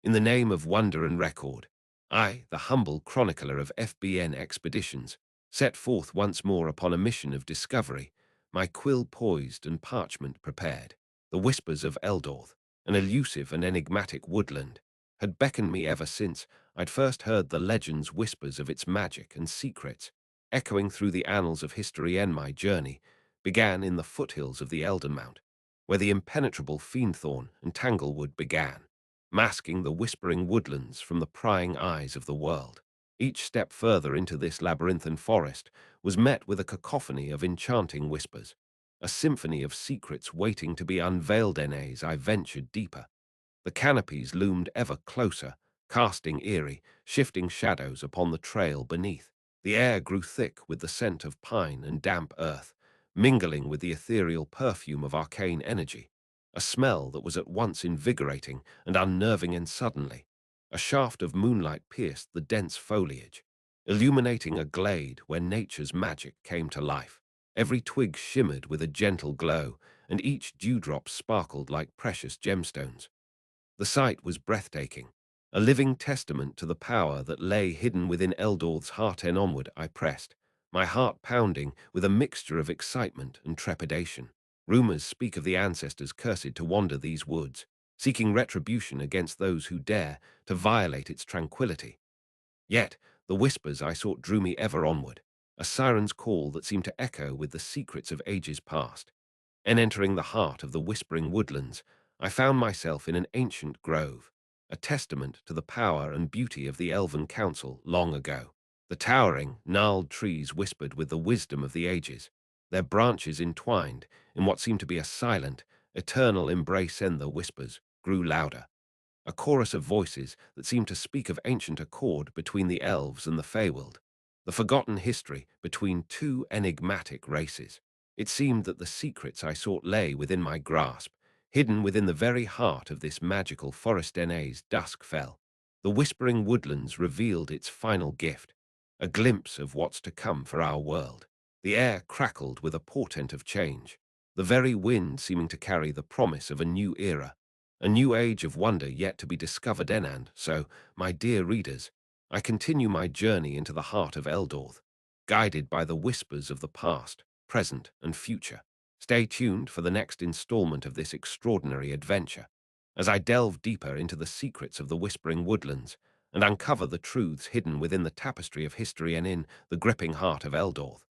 In the name of wonder and record, I, the humble chronicler of FBN expeditions, set forth once more upon a mission of discovery, my quill poised and parchment prepared. The whispers of Eldorthe, an elusive and enigmatic woodland, had beckoned me ever since I'd first heard the legends whispers of its magic and secrets, echoing through the annals of history. And my journey began in the foothills of the Eldermount, where the impenetrable fiendthorn and tanglewood began, masking the whispering woodlands from the prying eyes of the world. Each step further into this labyrinthine forest was met with a cacophony of enchanting whispers, a symphony of secrets waiting to be unveiled. As I ventured deeper, the canopies loomed ever closer, casting eerie, shifting shadows upon the trail beneath. The air grew thick with the scent of pine and damp earth, mingling with the ethereal perfume of arcane energy, a smell that was at once invigorating and unnerving. And suddenly, a shaft of moonlight pierced the dense foliage, illuminating a glade where nature's magic came to life. Every twig shimmered with a gentle glow, and each dewdrop sparkled like precious gemstones. The sight was breathtaking, a living testament to the power that lay hidden within Eldorthe's heart. And onward I pressed, my heart pounding with a mixture of excitement and trepidation. Rumors speak of the ancestors cursed to wander these woods, seeking retribution against those who dare to violate its tranquility. Yet the whispers I sought drew me ever onward, a siren's call that seemed to echo with the secrets of ages past. And entering the heart of the whispering woodlands, I found myself in an ancient grove, a testament to the power and beauty of the elven council long ago. The towering, gnarled trees whispered with the wisdom of the ages, their branches entwined in what seemed to be a silent, eternal embrace. And the whispers grew louder, a chorus of voices that seemed to speak of ancient accord between the elves and the Feywild, the forgotten history between two enigmatic races. It seemed that the secrets I sought lay within my grasp, hidden within the very heart of this magical forest. As dusk fell, the whispering woodlands revealed its final gift, a glimpse of what's to come for our world. The air crackled with a portent of change, the very wind seeming to carry the promise of a new era, a new age of wonder yet to be discovered. And so, my dear readers, I continue my journey into the heart of Eldorthe, guided by the whispers of the past, present, and future. Stay tuned for the next installment of this extraordinary adventure, as I delve deeper into the secrets of the Whispering Woodlands and uncover the truths hidden within the tapestry of history. And in the gripping heart of Eldorthe,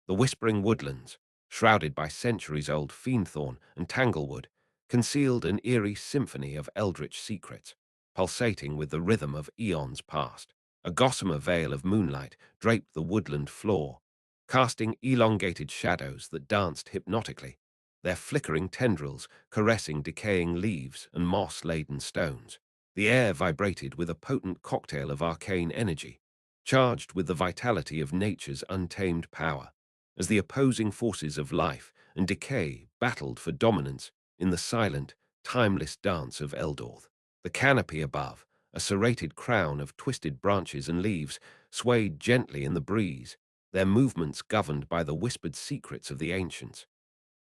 the Whispering Woodlands, shrouded by centuries-old fiendthorn and tanglewood, concealed an eerie symphony of eldritch secrets, pulsating with the rhythm of eons past. A gossamer veil of moonlight draped the woodland floor, casting elongated shadows that danced hypnotically, their flickering tendrils caressing decaying leaves and moss-laden stones. The air vibrated with a potent cocktail of arcane energy, charged with the vitality of nature's untamed power, as the opposing forces of life and decay battled for dominance in the silent, timeless dance of Eldorthe. The canopy above, a serrated crown of twisted branches and leaves, swayed gently in the breeze, their movements governed by the whispered secrets of the ancients.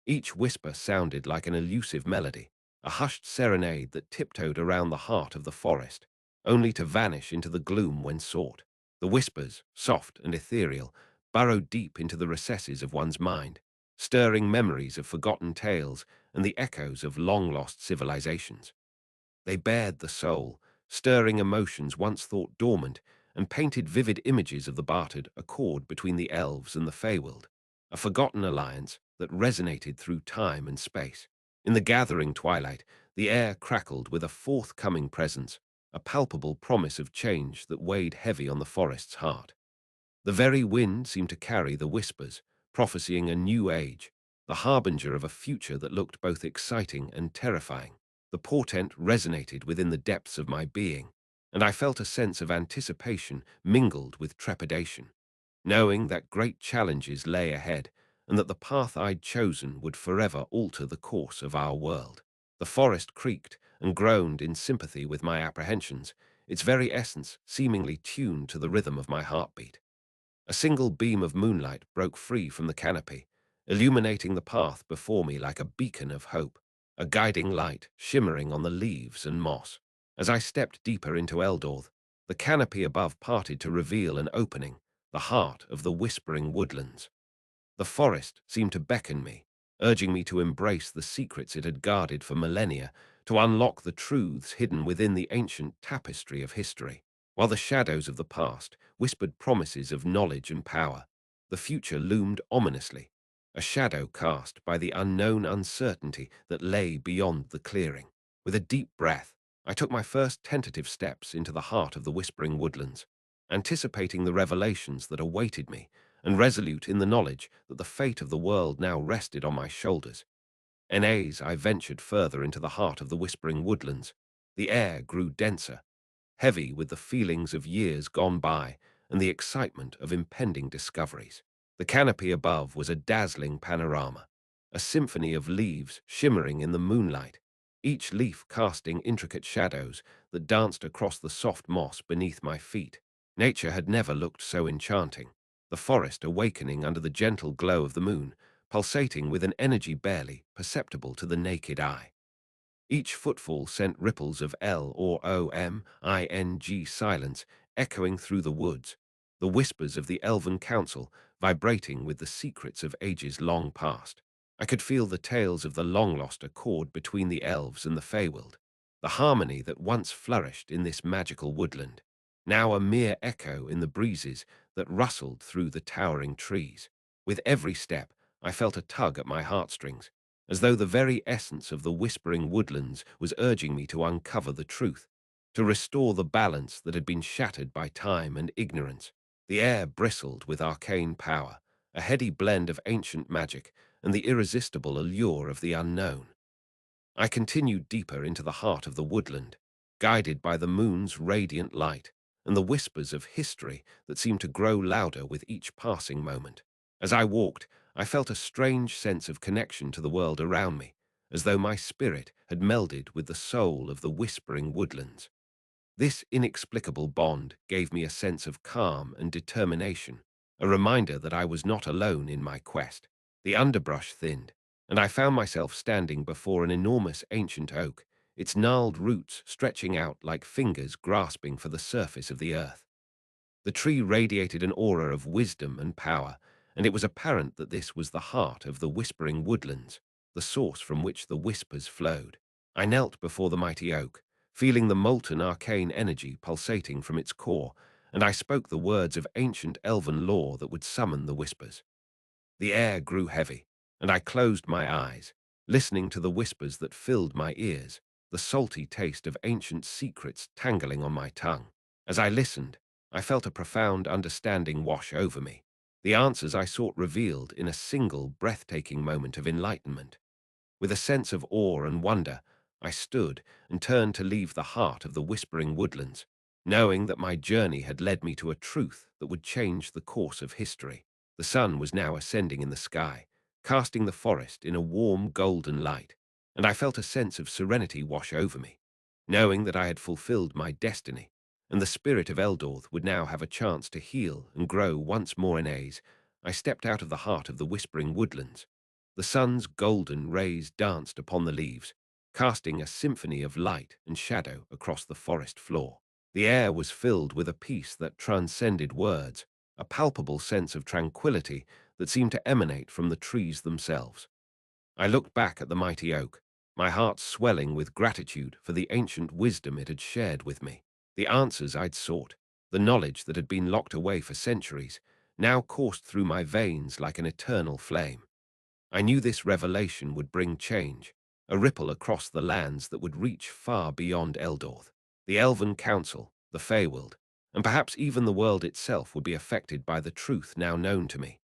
Each whisper sounded like an elusive melody, a hushed serenade that tiptoed around the heart of the forest, only to vanish into the gloom when sought. The whispers, soft and ethereal, burrowed deep into the recesses of one's mind, stirring memories of forgotten tales and the echoes of long-lost civilizations. They bared the soul, stirring emotions once thought dormant, and painted vivid images of the bartered accord between the elves and the Feywild, a forgotten alliance that resonated through time and space. In the gathering twilight, the air crackled with a forthcoming presence, a palpable promise of change that weighed heavy on the forest's heart. The very wind seemed to carry the whispers, prophesying a new age, the harbinger of a future that looked both exciting and terrifying. The portent resonated within the depths of my being, and I felt a sense of anticipation mingled with trepidation, knowing that great challenges lay ahead and that the path I'd chosen would forever alter the course of our world. The forest creaked and groaned in sympathy with my apprehensions, its very essence seemingly tuned to the rhythm of my heartbeat. A single beam of moonlight broke free from the canopy, illuminating the path before me like a beacon of hope, a guiding light shimmering on the leaves and moss. As I stepped deeper into Eldorthe, the canopy above parted to reveal an opening, the heart of the Whispering Woodlands. The forest seemed to beckon me, urging me to embrace the secrets it had guarded for millennia, to unlock the truths hidden within the ancient tapestry of history. While the shadows of the past whispered promises of knowledge and power, the future loomed ominously, a shadow cast by the unknown uncertainty that lay beyond the clearing. With a deep breath, I took my first tentative steps into the heart of the Whispering Woodlands, anticipating the revelations that awaited me, and resolute in the knowledge that the fate of the world now rested on my shoulders. I ventured further into the heart of the Whispering Woodlands. The air grew denser, heavy with the feelings of years gone by and the excitement of impending discoveries. The canopy above was a dazzling panorama, a symphony of leaves shimmering in the moonlight, each leaf casting intricate shadows that danced across the soft moss beneath my feet. Nature had never looked so enchanting, the forest awakening under the gentle glow of the moon, pulsating with an energy barely perceptible to the naked eye. Each footfall sent ripples of L or OMING silence echoing through the woods, the whispers of the elven council vibrating with the secrets of ages long past. I could feel the tales of the long-lost accord between the elves and the Feywild, the harmony that once flourished in this magical woodland, now a mere echo in the breezes that rustled through the towering trees. With every step, I felt a tug at my heartstrings, as though the very essence of the Whispering Woodlands was urging me to uncover the truth, to restore the balance that had been shattered by time and ignorance. The air bristled with arcane power, a heady blend of ancient magic and the irresistible allure of the unknown. I continued deeper into the heart of the woodland, guided by the moon's radiant light and the whispers of history that seemed to grow louder with each passing moment. As I walked, I felt a strange sense of connection to the world around me, as though my spirit had melded with the soul of the Whispering Woodlands. This inexplicable bond gave me a sense of calm and determination, a reminder that I was not alone in my quest. The underbrush thinned, and I found myself standing before an enormous ancient oak, its gnarled roots stretching out like fingers grasping for the surface of the earth. The tree radiated an aura of wisdom and power, and it was apparent that this was the heart of the Whispering Woodlands, the source from which the whispers flowed. I knelt before the mighty oak, feeling the molten arcane energy pulsating from its core, and I spoke the words of ancient elven lore that would summon the whispers. The air grew heavy, and I closed my eyes, listening to the whispers that filled my ears, the salty taste of ancient secrets tangling on my tongue. As I listened, I felt a profound understanding wash over me, the answers I sought revealed in a single breathtaking moment of enlightenment. With a sense of awe and wonder, I stood and turned to leave the heart of the Whispering Woodlands, knowing that my journey had led me to a truth that would change the course of history. The sun was now ascending in the sky, casting the forest in a warm golden light, and I felt a sense of serenity wash over me, knowing that I had fulfilled my destiny, and the spirit of Eldorthe would now have a chance to heal and grow once more in A's. I stepped out of the heart of the Whispering Woodlands. The sun's golden rays danced upon the leaves, casting a symphony of light and shadow across the forest floor. The air was filled with a peace that transcended words, a palpable sense of tranquility that seemed to emanate from the trees themselves. I looked back at the mighty oak, my heart swelling with gratitude for the ancient wisdom it had shared with me. The answers I'd sought, the knowledge that had been locked away for centuries, now coursed through my veins like an eternal flame. I knew this revelation would bring change, a ripple across the lands that would reach far beyond Eldorthe. The Elven Council, the Feywild, and perhaps even the world itself would be affected by the truth now known to me.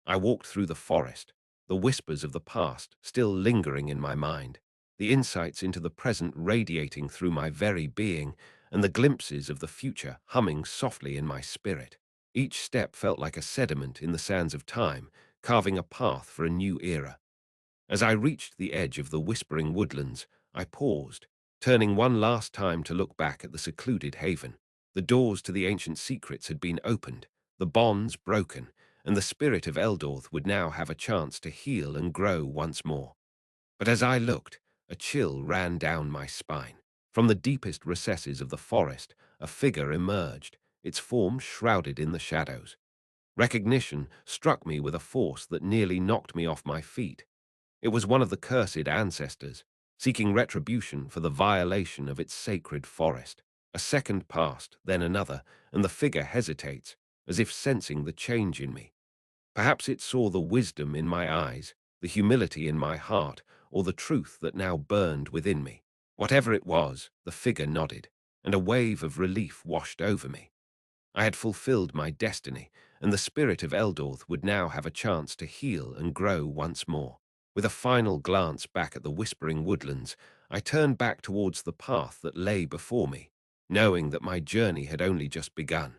I walked through the forest, the whispers of the past still lingering in my mind, the insights into the present radiating through my very being, and the glimpses of the future humming softly in my spirit. Each step felt like a sediment in the sands of time, carving a path for a new era. As I reached the edge of the Whispering Woodlands, I paused, turning one last time to look back at the secluded haven. The doors to the ancient secrets had been opened, the bonds broken, and the spirit of Eldorthe would now have a chance to heal and grow once more. But as I looked, a chill ran down my spine. From the deepest recesses of the forest, a figure emerged, its form shrouded in the shadows. Recognition struck me with a force that nearly knocked me off my feet. It was one of the cursed ancestors, seeking retribution for the violation of its sacred forest. A second passed, then another, and the figure hesitates, as if sensing the change in me. Perhaps it saw the wisdom in my eyes, the humility in my heart, or the truth that now burned within me. Whatever it was, the figure nodded, and a wave of relief washed over me. I had fulfilled my destiny, and the spirit of Eldorthe would now have a chance to heal and grow once more. With a final glance back at the Whispering Woodlands, I turned back towards the path that lay before me, knowing that my journey had only just begun.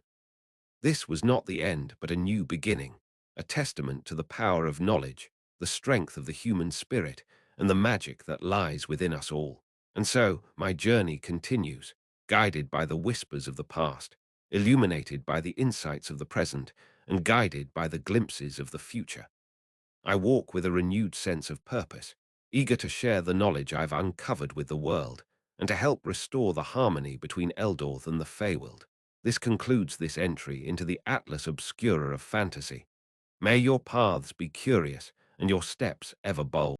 This was not the end, but a new beginning, a testament to the power of knowledge, the strength of the human spirit, and the magic that lies within us all. And so, my journey continues, guided by the whispers of the past, illuminated by the insights of the present, and guided by the glimpses of the future. I walk with a renewed sense of purpose, eager to share the knowledge I've uncovered with the world, and to help restore the harmony between Eldorthe and the Feywild. This concludes this entry into the Atlas Obscura of fantasy. May your paths be curious and your steps ever bold.